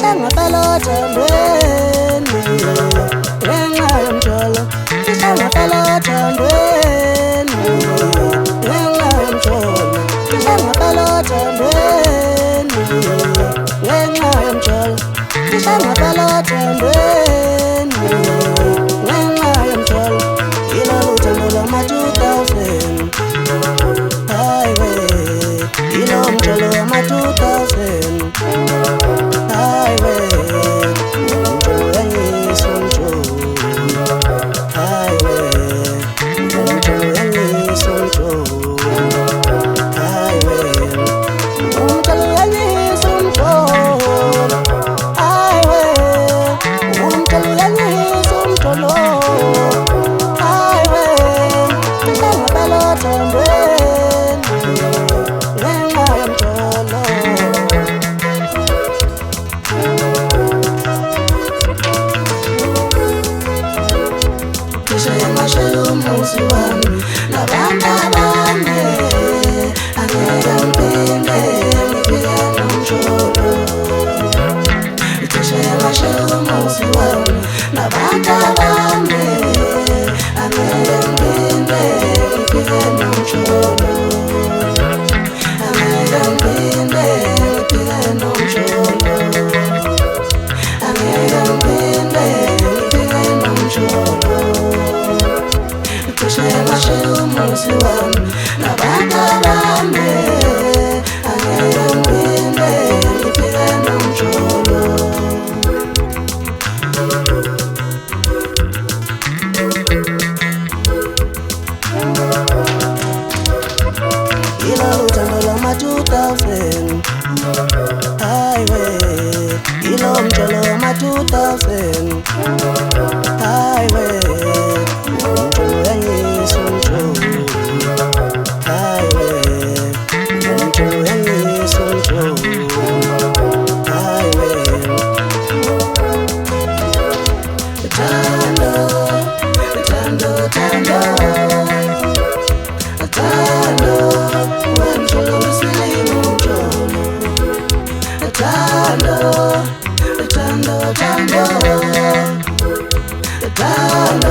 Sihlangabala othandweni ngenxa yomjolo. Sihlangabala othandweni ngenxa yomjolo. Sihlangabala othandweni ngenxa yomjolo. Sihlangabala othandweni ngenxa yomjolo. Ilolu thando lwama-2000. Highway ilo mjolo wama-2000. Highway umjolo yangiso mjolo. Highway umjolo yangiso mjolo. Highway umjolo yangiso mjolo. Highway umjolo yangiso mjolo. Highway sihlangabala othandweni ngenxa yomjolo. Ngisho umuzi wami nabantu abane, angeke ngiphinde ngifike nomjolo. Ngisho umuzi wami nabantu abane, angeke ngiphinde ngifike nomjolo. Angeke ngiphinde ngifike nomjolo. Angeke ngiphinde ngifike nomjolo. Ngisho umuzi wami nabantu abane, angeke ngiphinde ngifike nomjolo. Ilolu thando lwama-2000. Highway ilo mjolo wama-2000. Highway umjolo yangiso mjolo. Highway umjolo yangiso mjolo. Highway thando thando thando thando wemjolo wesilimu mjolo. Thando thando thando thando